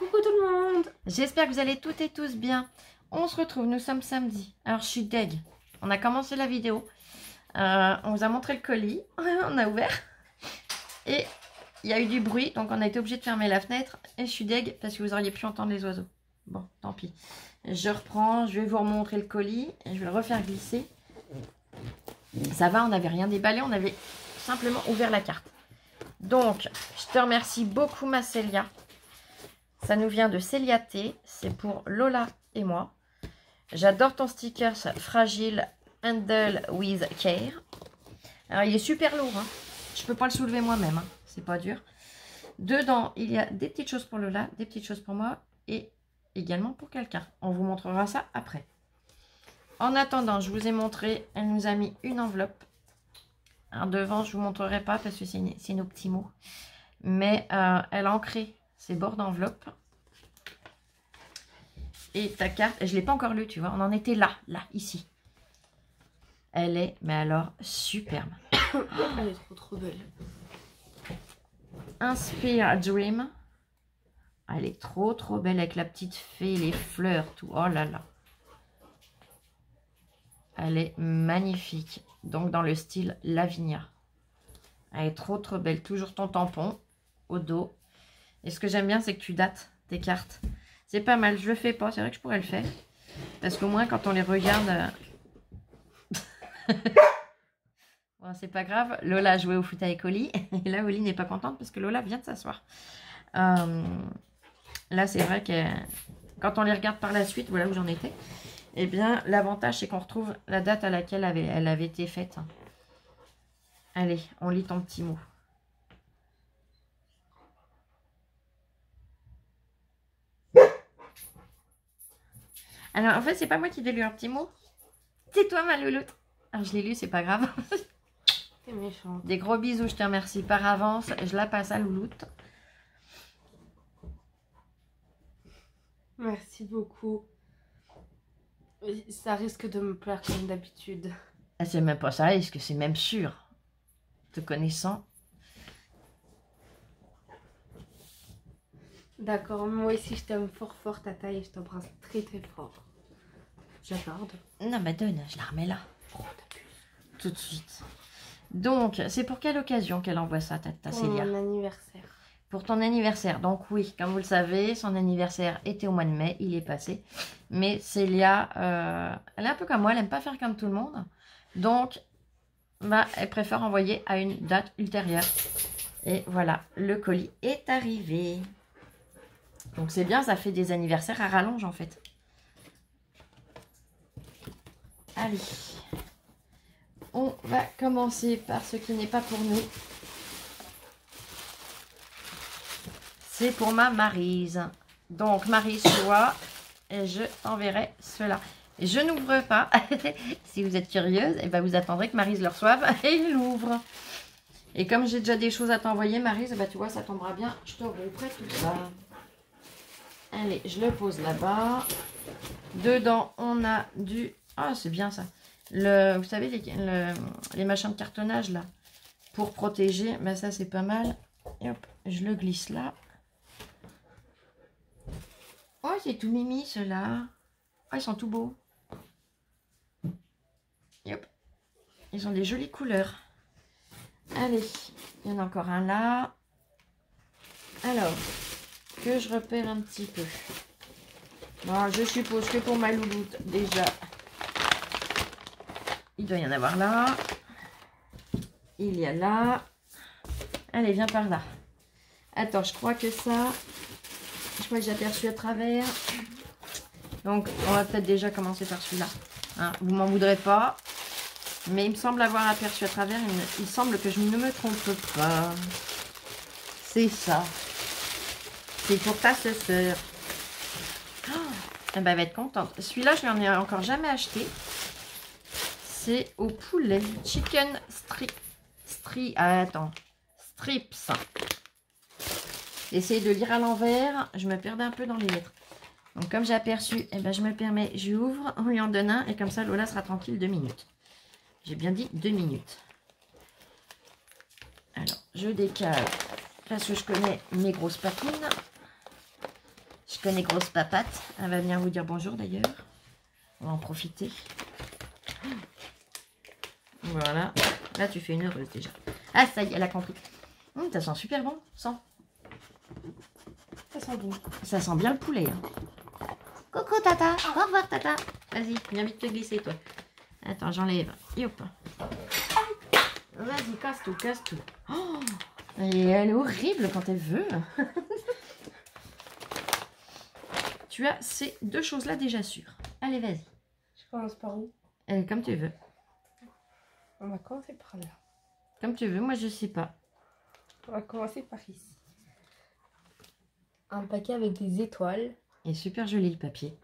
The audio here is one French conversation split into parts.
Coucou tout le monde. J'espère que vous allez toutes et tous bien. On se retrouve, nous sommes samedi. Alors je suis deg. On a commencé la vidéo. On vous a montré le colis. On a ouvert. Et il y a eu du bruit. Donc on a été obligé de fermer la fenêtre. Et je suis deg parce que vous auriez pu entendre les oiseaux. Bon, tant pis. Je reprends. Je vais vous remontrer le colis. Et je vais le refaire glisser. Ça va, on n'avait rien déballé. On avait simplement ouvert la carte. Donc, je te remercie beaucoup ma Célia. Ça nous vient de Célia T. C'est pour Lola et moi. J'adore ton sticker fragile Handle with Care. Alors, il est super lourd. Hein. Je ne peux pas le soulever moi-même. Hein. C'est pas dur. Dedans, il y a des petites choses pour Lola, des petites choses pour moi et également pour quelqu'un. On vous montrera ça après. En attendant, je vous ai montré, elle nous a mis une enveloppe. Alors, devant, je ne vous montrerai pas parce que c'est nos petits mots. Mais elle a ancré ses bords d'enveloppe. Et ta carte, je ne l'ai pas encore lue, tu vois. On en était là, ici. Elle est, mais alors, superbe. Elle est trop belle. Inspire Dream. Elle est trop belle avec la petite fée, les fleurs, tout. Oh là là. Elle est magnifique. Donc, dans le style Lavinia. Elle est trop belle. Toujours ton tampon au dos. Et ce que j'aime bien, c'est que tu dates tes cartes. C'est pas mal. Je le fais pas. C'est vrai que je pourrais le faire. Parce qu'au moins, quand on les regarde... Bon, c'est pas grave. Lola a joué au foot avec Oli. Et là, Oli n'est pas contente parce que Lola vient de s'asseoir. Là, c'est vrai que quand on les regarde par la suite, voilà où j'en étais. Eh bien, l'avantage, c'est qu'on retrouve la date à laquelle elle avait été faite. Allez, on lit ton petit mot. Alors, en fait, c'est pas moi qui vais lire un petit mot. C'est toi, ma louloute. Alors, je l'ai lu, c'est pas grave. T'es méchante. Des gros bisous, je te remercie par avance. Je la passe à louloute. Merci beaucoup. Ça risque de me plaire comme d'habitude. Ah, c'est même pas ça, est-ce que c'est même sûr? Te connaissant. D'accord, moi aussi je t'aime fort Tata et je t'embrasse très fort. J'accorde. Non, mais donne, je la remets là. Oh, t'abuses. Tout de suite. Donc, c'est pour quelle occasion qu'elle envoie ça, ta Pour Célia? mon anniversaire. Pour ton anniversaire. Donc oui, comme vous le savez, son anniversaire était au mois de mai, il est passé. Mais Célia, elle est un peu comme moi, elle n'aime pas faire comme tout le monde. Donc, bah, elle préfère envoyer à une date ultérieure. Et voilà, le colis est arrivé. Donc c'est bien, ça fait des anniversaires à rallonge en fait. Allez, on va commencer par ce qui n'est pas pour nous. C'est pour ma Maryse. Donc Maryse, toi, et je t'enverrai cela. Et je n'ouvre pas. Si vous êtes curieuse, et ben vous attendrez que Maryse le reçoive et il l'ouvre. Et comme j'ai déjà des choses à t'envoyer, Maryse, ben tu vois, ça tombera bien. Je te rouvrerai tout ça. Allez, je le pose là-bas. Dedans, on a du... Ah, c'est bien ça. Vous savez, les machins de cartonnage, là, pour protéger. Ben ça, c'est pas mal. Et hop, je le glisse là. Oh, c'est tout mimi, ceux-là. Oh, ils sont tout beaux. Et hop. Ils ont des jolies couleurs. Allez, il y en a encore un là. Alors... que je repère un petit peu. Bon, je suppose que pour ma louloute, déjà, il doit y en avoir là. Il y a là. Allez, viens par là. Attends, je crois que ça, je crois que j'ai aperçu à travers. Donc, on va peut-être déjà commencer par celui-là. Hein, vous m'en voudrez pas. Mais il me semble avoir aperçu à travers. Il semble que je ne me trompe pas. C'est ça. C'est pour ta sœur. Oh, eh ben, elle va être contente. Celui-là, je n'en ai encore jamais acheté. C'est au poulet. Chicken strips. Essayez de lire à l'envers. Je me perdais un peu dans les lettres. Donc, comme j'ai aperçu, eh ben, je me permets, j'ouvre, on lui en donne un. Et comme ça, Lola sera tranquille 2 minutes. J'ai bien dit 2 minutes. Alors, je décale parce que je connais mes grosses patines. connaît Grosse Papate. Elle va venir vous dire bonjour d'ailleurs. On va en profiter. Voilà. Là, tu fais une heureuse déjà. Ah, ça y est, elle a compris. Ça sent super bon. Sens. Ça sent bon. Ça sent bien le poulet. Hein. Coucou Tata. Au revoir Tata. Vas-y, viens vite te glisser toi. Attends, j'enlève. Yop. Vas-y, casse tout, casse tout. Oh, et elle est horrible quand elle veut. Tu as ces deux choses-là déjà sûres. Allez, vas-y. Je commence par où? Comme tu veux. On va commencer par là. Comme tu veux, moi je sais pas. On va commencer par ici. Un paquet avec des étoiles. Il est super joli le papier.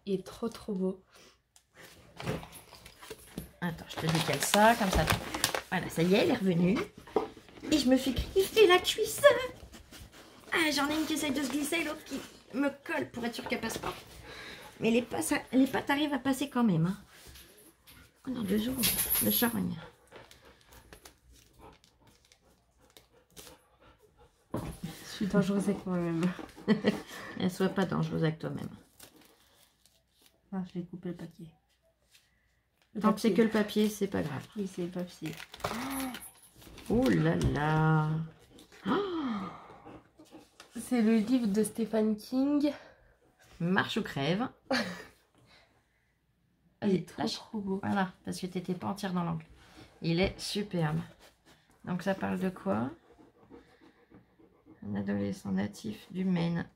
Il est trop beau. Attends, je te décale ça, comme ça. Voilà, ça y est, elle est revenue. Et je me fais griffer la cuisse. Ah, j'en ai une qui essaye de se glisser, l'autre qui me colle pour être sûre qu'elle passe pas. Mais les pattes arrivent à passer quand même. Hein. Oh non, 2 jours de charogne. Je suis dangereuse avec moi-même. Elle soit pas dangereuse avec toi-même. Ah, je vais couper le papier. Tant que c'est que le papier, c'est pas grave. Oui, c'est le papier. Oh là là. C'est le livre de Stephen King. Marche ou crève. Il est trop beau. Voilà, parce que tu n'étais pas entière dans l'angle. Il est superbe. Donc ça parle de quoi? Un adolescent natif du Maine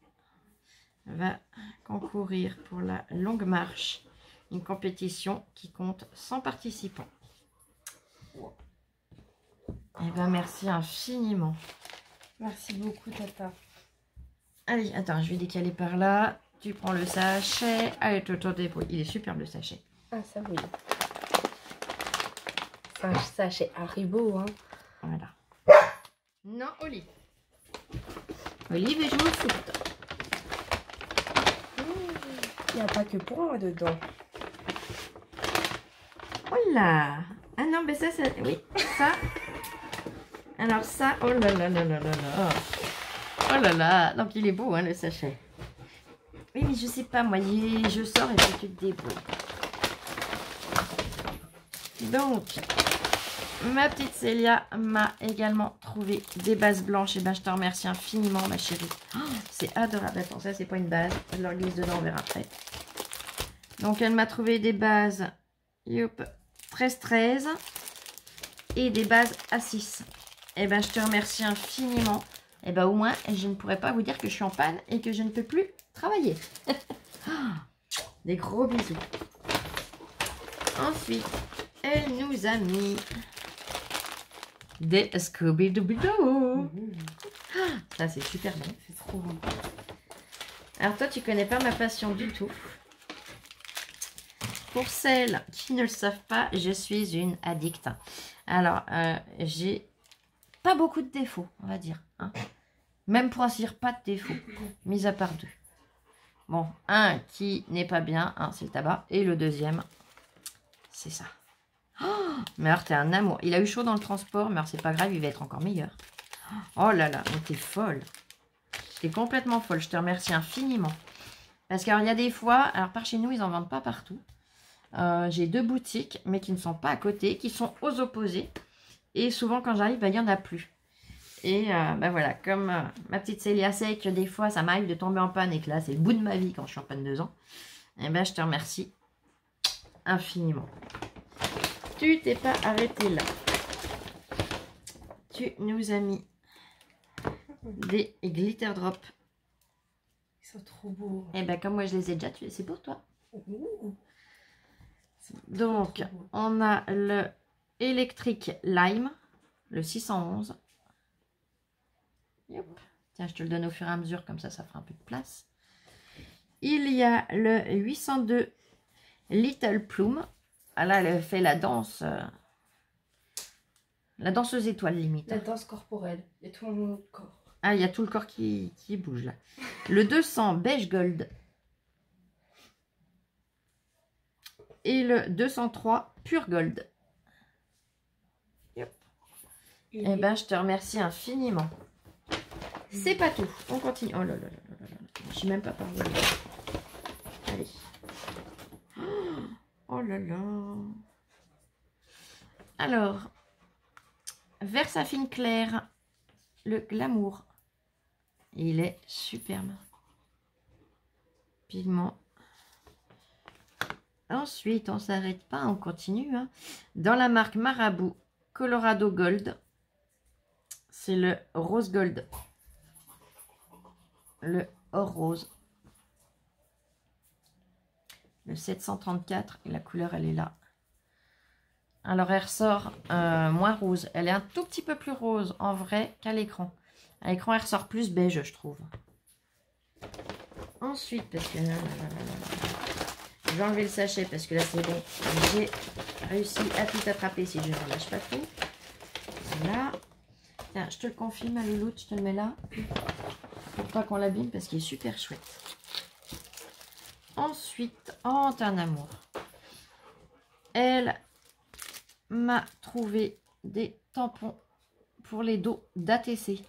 va concourir pour la longue marche. Une compétition qui compte 100 participants. Eh bien, merci infiniment. Merci beaucoup, Tata. Allez, attends, je vais décaler par là. Tu prends le sachet. Allez, Toto, débrouille. Il est superbe le sachet. Ah, ça oui. C'est un sachet Haribo, hein. Voilà. Non, Olive. Olive et joue au foot. Il n'y a pas que pour moi dedans. Oh là. Ah non, mais ça, oui, ça. Alors ça, oh là là là là là là. Oh là là. Donc il est beau, hein, le sachet. Oui, mais je sais pas, moi, je sors et puis tu te débrouilles. Donc, ma petite Célia m'a également trouvé des bases blanches. Et ben, je te remercie infiniment, ma chérie. Oh, c'est adorable. Attends, ça, c'est pas une base. Je leur glisse dedans, on verra après. Donc, elle m'a trouvé des bases, youp, 13-13 et des bases A6. Et ben, je te remercie infiniment. Et ben, au moins, je ne pourrais pas vous dire que je suis en panne et que je ne peux plus travailler. Des gros bisous. Ensuite, elle nous a mis des Scooby-Doo. Ça, c'est super bon. C'est trop bon. Alors, toi, tu connais pas ma passion du tout. Pour celles qui ne le savent pas, je suis une addict. Alors, j'ai pas beaucoup de défauts, on va dire. Hein. Même pour ainsi dire, pas de défauts, mis à part 2. Bon, un qui n'est pas bien, hein, c'est le tabac. Et le deuxième, c'est ça. Oh, mais alors, t'es un amour. Il a eu chaud dans le transport, mais alors, c'est pas grave, il va être encore meilleur. Oh là là, mais t'es folle. T'es complètement folle. Je te remercie infiniment. Parce qu'il y a des fois, alors par chez nous, ils en vendent pas partout. J'ai 2 boutiques, mais qui ne sont pas à côté, qui sont aux opposés. Et souvent, quand j'arrive, il n'y en a plus. Et ben voilà, comme ma petite Célia sait que des fois, ça m'arrive de tomber en panne et que là, c'est le bout de ma vie quand je suis en panne 2 ans. Et ben, je te remercie infiniment. Tu t'es pas arrêté là. Tu nous as mis des glitter drops. Ils sont trop beaux. Et ben, comme moi, je les ai déjà tués, c'est pour toi. Ouh. Donc, on a le Electric Lime, le 611. Yep. Tiens, je te le donne au fur et à mesure, comme ça, ça fera un peu de place. Il y a le 802 Little Plume. Ah là, elle fait la danse. La danseuse étoile, limite. La danse corporelle. Il y a tout mon corps. Ah, il y a tout le corps qui bouge, là. Le 200 Beige Gold. Et le 203 Pure Gold. Yep. Eh ben, je te remercie infiniment. C'est pas tout. On continue. Oh là là là là là là. sais même pas par où. Allez. Oh là là. Alors, Versafine Claire, le glamour. Il est superbe. Pigment. Ensuite, on s'arrête pas, on continue. Hein. Dans la marque Marabout Colorado Gold, c'est le Rose Gold. Le or rose. Le 734, et la couleur, elle est là. Alors, elle ressort moins rose. Elle est un tout petit peu plus rose en vrai qu'à l'écran. À l'écran, elle ressort plus beige, je trouve. Ensuite, parce que... je vais enlever le sachet parce que là, c'est bon. J'ai réussi à tout attraper si je ne relâche pas tout. Voilà. Tiens, je te le confie, ma louloute, je te le mets là. Pour pas qu'on l'abîme parce qu'il est super chouette. Ensuite, oh, t'es un amour. Elle m'a trouvé des tampons pour les dos d'ATC.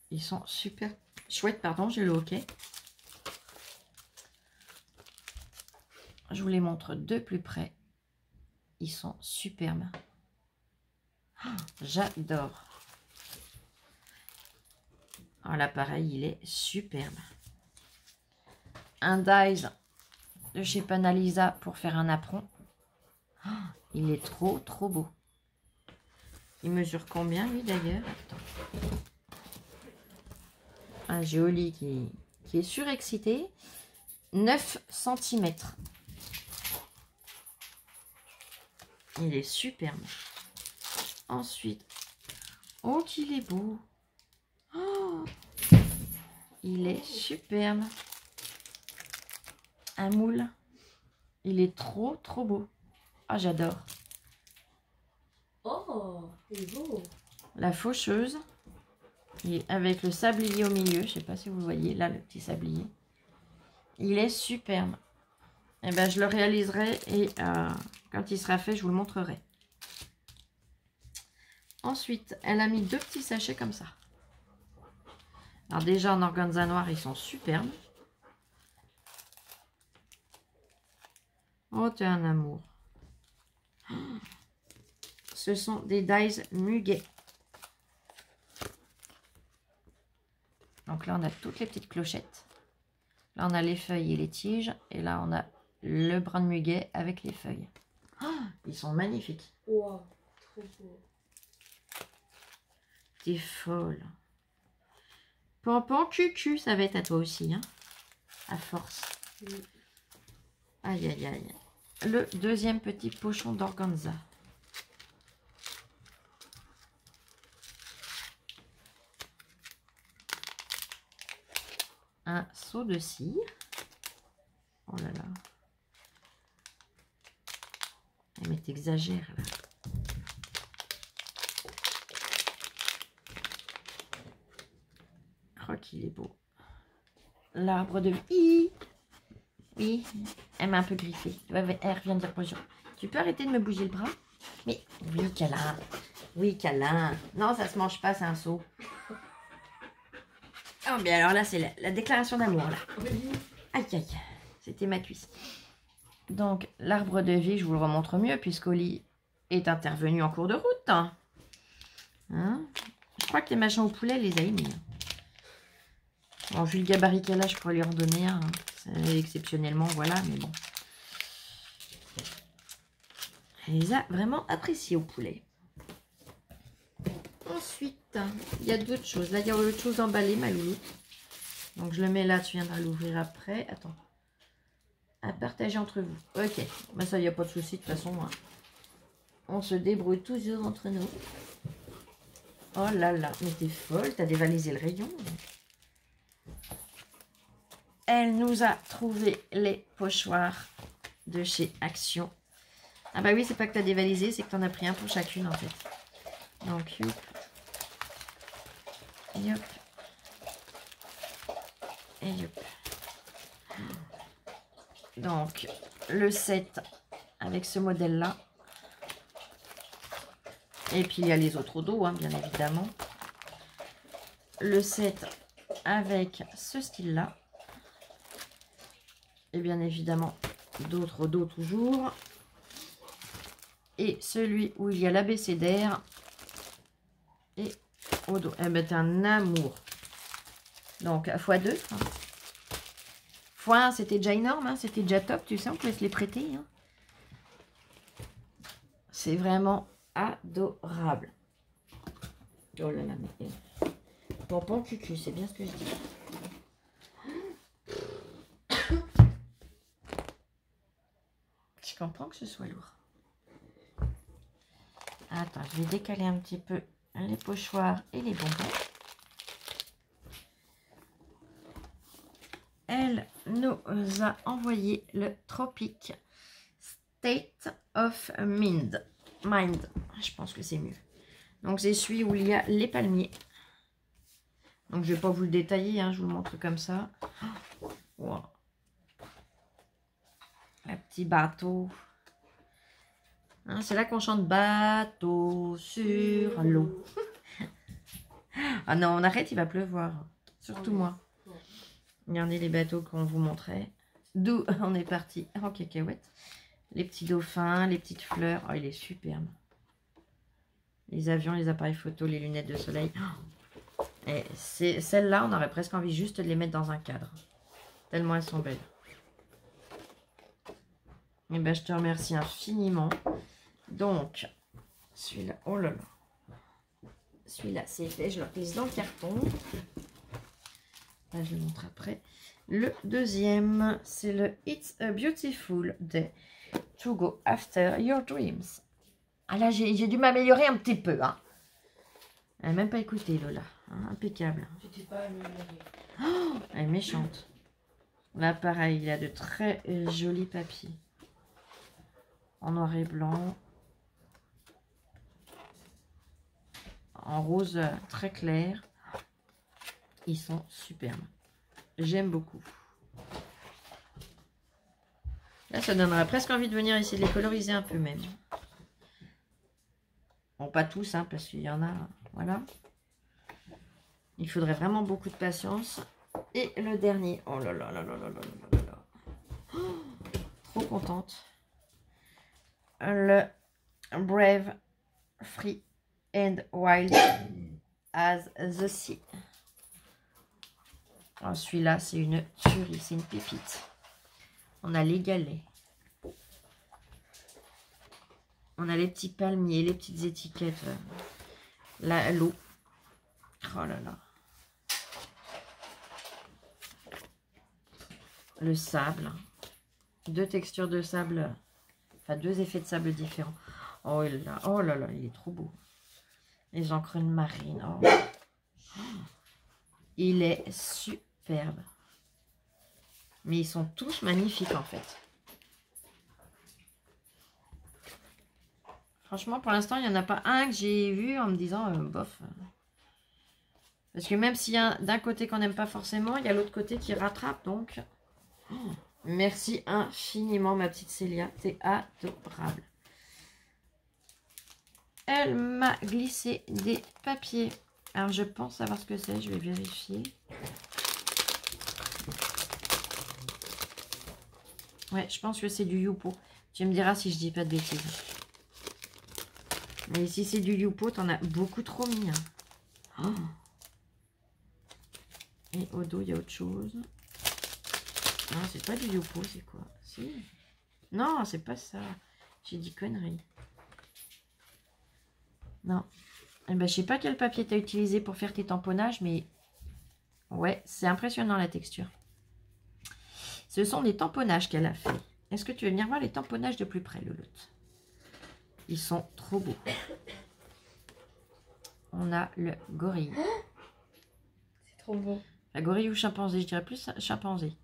Ils sont super chouettes, pardon, j'ai le hockey. Je vous les montre de plus près. Ils sont superbes. Oh, j'adore. Voilà, pareil, il est superbe. Un dies de chez Panalisa pour faire un apron. Oh, il est trop, trop beau. Il mesure combien, lui, d'ailleurs? Un joli qui est surexcité. 9 cm. Il est superbe. Ensuite, oh, qu'il est beau. Oh, il est superbe. Un moule. Il est trop, trop beau. Ah, j'adore. Oh, il est beau. La faucheuse. Et avec le sablier au milieu. Je sais pas si vous voyez. Là, le petit sablier. Il est superbe. Et ben, je le réaliserai et quand il sera fait, je vous le montrerai. Ensuite, elle a mis 2 petits sachets comme ça. Alors déjà, en organza noir, ils sont superbes. Oh, t'es un amour. Ce sont des dies muguet. Donc là, on a toutes les petites clochettes. Là, on a les feuilles et les tiges. Et là, on a le brin de muguet avec les feuilles. Oh, ils sont magnifiques. Wow, trop beau. T'es folle. Pampan cucu, ça va être à toi aussi, hein. À force. Oui. Aïe, aïe, aïe. Le deuxième petit pochon d'organza. Un seau de cire. Oh là là. Mais t'exagères là. Oh qu'il est beau. L'arbre de vie. Oui, elle m'a un peu griffé. Elle vient de dire bonjour. Tu peux arrêter de me bouger le bras? Mais oui, câlin. Oui, câlin. Non, ça se mange pas, c'est un seau. Oh, mais alors là, c'est la déclaration d'amour, là. Aïe, aïe. C'était ma cuisse. Donc, l'arbre de vie, je vous le remontre mieux, puisqu'Oli est intervenu en cours de route. Hein? Je crois que les machins au poulet, les a aimés. Bon, vu le gabarit qu'elle a, je pourrais lui en donner un. Hein. Exceptionnellement, voilà, mais bon. Elle les a vraiment appréciés au poulet. Ensuite, il y a d'autres choses. Là, il y a autre chose emballée, ma loulou. Donc, je le mets là, tu viendras l'ouvrir après. Attends. À partager entre vous. Ok, bah, ça, il n'y a pas de souci, de toute façon. Hein. On se débrouille toujours entre nous. Oh là là, mais t'es folle, t'as dévalisé le rayon. Elle nous a trouvé les pochoirs de chez Action. Ah bah oui, c'est pas que tu as dévalisé, c'est que tu en as pris un pour chacune en fait. Donc, youp. Youp. Et youp. Donc, le set avec ce modèle-là. Et puis, il y a les autres au dos, hein, bien évidemment. Le set avec ce style-là. Et bien évidemment, d'autres dos toujours. Et celui où il y a l'abécédaire. Et au dos. Eh ben, c'est un amour. Donc, x2. x1, c'était déjà énorme. Hein, c'était déjà top. Tu sais, on peut se les prêter. Hein. C'est vraiment adorable. Oh là là, mais... Pompon cucu, c'est bien ce que je dis. Je comprends que ce soit lourd. Attends, je vais décaler un petit peu les pochoirs et les bonbons. Elle nous a envoyé le Tropic State of Mind. Je pense que c'est mieux. Donc c'est celui où il y a les palmiers. Donc je ne vais pas vous le détailler, hein, je vous le montre comme ça. Wow. Un petit bateau. Hein, c'est là qu'on chante bateau sur l'eau. Ah non, on arrête, il va pleuvoir. Surtout moi. Regardez les bateaux qu'on vous montrait. D'où on est parti en cacahuète. Les petits dauphins, les petites fleurs. Oh, il est superbe. Les avions, les appareils photo, les lunettes de soleil. Et celles-là, on aurait presque envie juste de les mettre dans un cadre. Tellement elles sont belles. Et ben, je te remercie infiniment. Donc, celui-là, oh là là. Celui-là, c'est fait. Je le glisse dans le carton. Là, je le montre après. Le deuxième, c'est le It's a Beautiful Day to Go After Your Dreams. Ah là, j'ai dû m'améliorer un petit peu. Hein. Elle n'a même pas écouté, Lola. Hein, impeccable. Tu t'es pas améliorée. Oh, elle est méchante. Là, pareil, il y a de très jolis papiers. En noir et blanc. En rose très clair. Ils sont superbes. J'aime beaucoup. Là, ça donnerait presque envie de venir essayer de les coloriser un peu même. Bon, pas tous, hein, parce qu'il y en a... Voilà. Il faudrait vraiment beaucoup de patience. Et le dernier. Oh là là là là là là là là. Oh, trop contente. Le Brave, Free and Wild as the Sea. Celui-là, c'est une tuerie, c'est une pépite. On a les galets. On a les petits palmiers, les petites étiquettes. L'eau. Oh là là. Le sable. Deux textures de sable. Enfin, deux effets de sable différents. Oh là là, il est trop beau. Les encres marines. Oh. Il est superbe. Mais ils sont tous magnifiques en fait. Franchement, pour l'instant, il n'y en a pas un que j'ai vu en me disant bof. Parce que même s'il y a d'un côté qu'on n'aime pas forcément, il y a l'autre côté qui rattrape. Donc, merci infiniment, ma petite Célia. T'es adorable. Elle m'a glissé des papiers. Alors, je pense savoir ce que c'est. Je vais vérifier. Ouais, je pense que c'est du Youpo. Tu me diras si je dis pas de bêtises. Mais si c'est du Youpo, t'en as beaucoup trop mis. Hein. Oh. Et au dos, il y a autre chose. Non, c'est pas du Youpo, c'est quoi? Si. Non, c'est pas ça. J'ai dit conneries. Non. Eh ben, je sais pas quel papier tu as utilisé pour faire tes tamponnages, mais ouais, c'est impressionnant la texture. Ce sont des tamponnages qu'elle a fait. Est-ce que tu veux venir voir les tamponnages de plus près, Lolotte? Ils sont trop beaux. On a le gorille. C'est trop beau. La gorille ou chimpanzé, je dirais plus chimpanzé.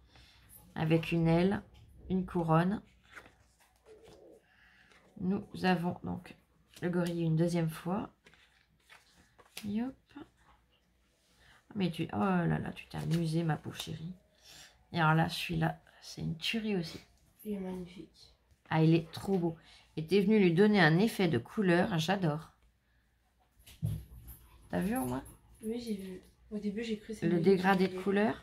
Avec une aile, une couronne. Nous avons donc le gorille une deuxième fois. Yop. Mais tu... Oh là là, tu t'es amusé, ma pauvre chérie. Et alors là, celui-là, c'est une tuerie aussi. Il est magnifique. Ah, il est trop beau. Et t'es venu lui donner un effet de couleur. J'adore. T'as vu au moins? Oui, j'ai vu. Au début, j'ai cru que le dégradé de couleur.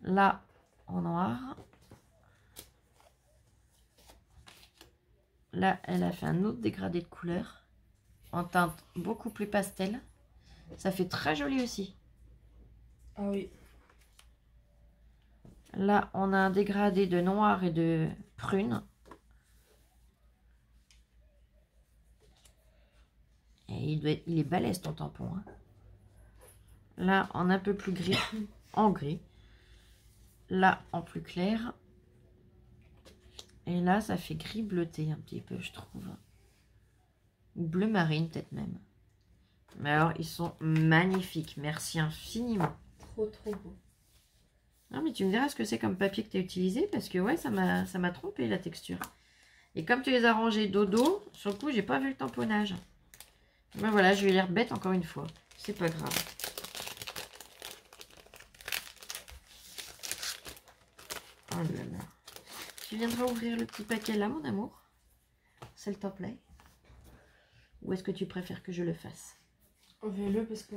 Là, en noir. Là, elle a fait un autre dégradé de couleur. En teinte beaucoup plus pastel. Ça fait très joli aussi. Ah oui. Là, on a un dégradé de noir et de prune. Et il est balèze ton tampon. Hein. Là, en un peu plus gris. En gris. Là, en plus clair. Et là, ça fait gris bleuté un petit peu, je trouve. Ou bleu marine, peut-être même. Mais alors, ils sont magnifiques. Merci infiniment. Trop, trop beau. Non, mais tu me diras ce que c'est comme papier que tu as utilisé. Parce que, ouais, ça m'a trompé, la texture. Et comme tu les as rangés dodo, sur le coup, j'ai pas vu le tamponnage. Ben voilà, je vais l'air bête encore une fois. C'est pas grave. Oh là là. Tu viendras ouvrir le petit paquet là, mon amour? S'il te plaît. Ou est-ce que tu préfères que je le fasse? Fais-le parce que...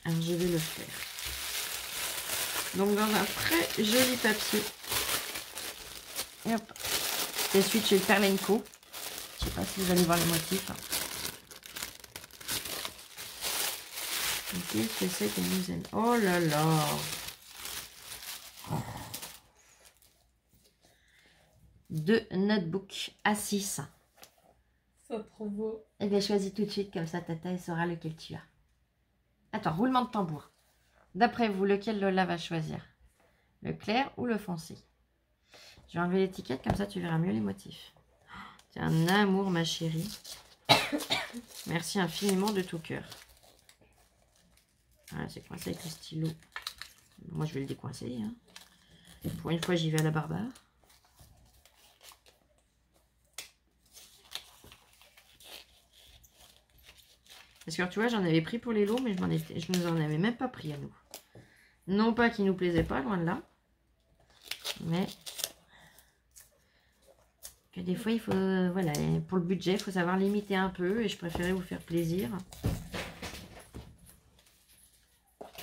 Alors, je vais le faire. Donc, dans un très joli papier. Et hop. C'est celui de chez Perlenco. Je sais pas si vous allez voir les motifs. Qu'est-ce que c'est que nous aime? Oh là là. Deux notebooks A6. C'est trop beau. Eh bien, choisis tout de suite, comme ça, Tata, elle saura lequel tu as. Attends, roulement de tambour. D'après vous, lequel Lola va choisir? Le clair ou le foncé? Je vais enlever l'étiquette, comme ça, tu verras mieux les motifs. C'est un amour, ma chérie. Merci infiniment de tout cœur. Voilà, c'est coincé avec le stylo. Moi, je vais le décoincer. Hein. Pour une fois, j'y vais à la barbare. Parce que tu vois, j'en avais pris pour les lots, mais je nous en avais même pas pris à nous. Non pas qu'il nous plaisait pas, loin de là. Mais que des fois, il faut, voilà, pour le budget, il faut savoir limiter un peu. Et je préférais vous faire plaisir.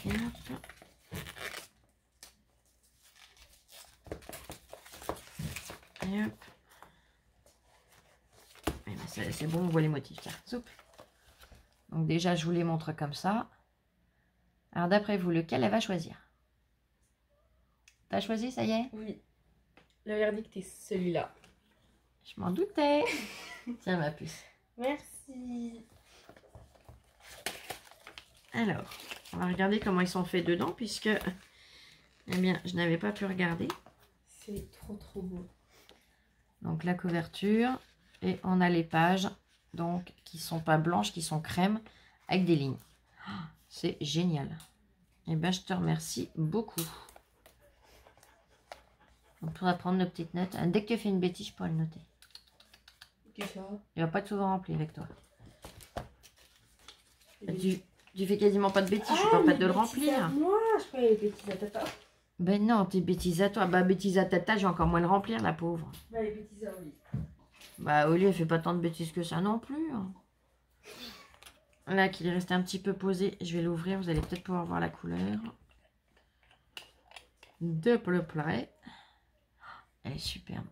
Et hop. Et hop. C'est bon, on voit les motifs. Tiens, soupe. Donc déjà, je vous les montre comme ça. Alors d'après vous, lequel elle va choisir? T'as choisi, ça y est? Oui. Le verdict est celui-là. Je m'en doutais. Tiens, ma puce. Merci. Alors, on va regarder comment ils sont faits dedans, puisque, eh bien, je n'avais pas pu regarder. C'est trop, trop beau. Donc la couverture, et on a les pages, donc qui sont pas blanches, qui sont crème, avec des lignes. C'est génial. Et bien, je te remercie beaucoup. On pourra prendre nos petites notes. Dès que tu fais une bêtise, je pourrai le noter. Qu'est-ce que ça? Il va pas être souvent rempli avec toi. Tu fais quasiment pas de bêtises, je ne peux pas de le remplir. Moi, je croyais les bêtises à Tata. Ben non, tes bêtises à toi. Bah, bêtises à Tata, j'ai encore moins le remplir, la pauvre. Bah, les bêtises à Oli. Bah, Oli, elle fait pas tant de bêtises que ça non plus. Là, qu'il est resté un petit peu posé, je vais l'ouvrir. Vous allez peut-être pouvoir voir la couleur. De bleu près. Elle est superbe.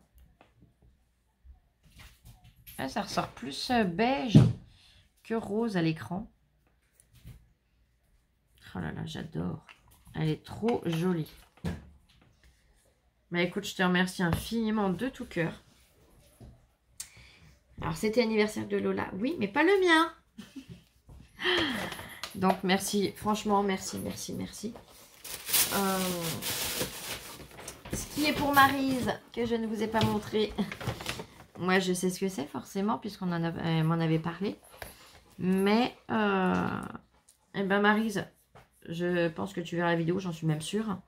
Là, ça ressort plus beige que rose à l'écran. Oh là là, j'adore. Elle est trop jolie. Bah écoute, je te remercie infiniment de tout cœur. Alors, c'était l'anniversaire de Lola. Oui, mais pas le mien. Donc, merci. Franchement, merci, merci, merci. Ce qui est pour Maryse, que je ne vous ai pas montré. Moi, je sais ce que c'est, forcément, puisqu'on m'en avait parlé. Mais, eh ben, Maryse, je pense que tu verras la vidéo, j'en suis même sûre.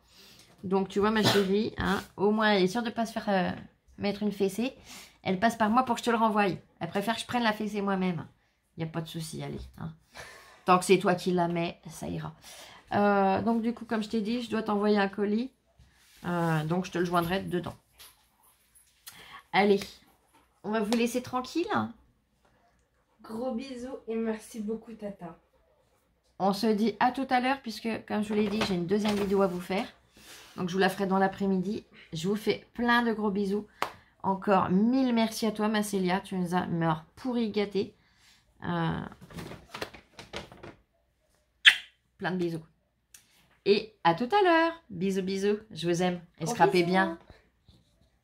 Donc, tu vois, ma chérie, hein, au moins, elle est sûre de ne pas se faire mettre une fessée. Elle passe par moi pour que je te le renvoie. Elle préfère que je prenne la fessée moi-même. Il n'y a pas de souci, allez. Hein. Tant que c'est toi qui la mets, ça ira. Donc, du coup, comme je t'ai dit, je dois t'envoyer un colis. Donc, je te le joindrai dedans. Allez, on va vous laisser tranquille. Gros bisous et merci beaucoup, Tata. On se dit à tout à l'heure, puisque, comme je vous l'ai dit, j'ai une deuxième vidéo à vous faire. Donc, je vous la ferai dans l'après-midi. Je vous fais plein de gros bisous. Encore 1000 merci à toi, ma Célia. Tu nous as pourri gâtés. Plein de bisous. Et à tout à l'heure. Bisous, bisous. Je vous aime. Et scrapez bien.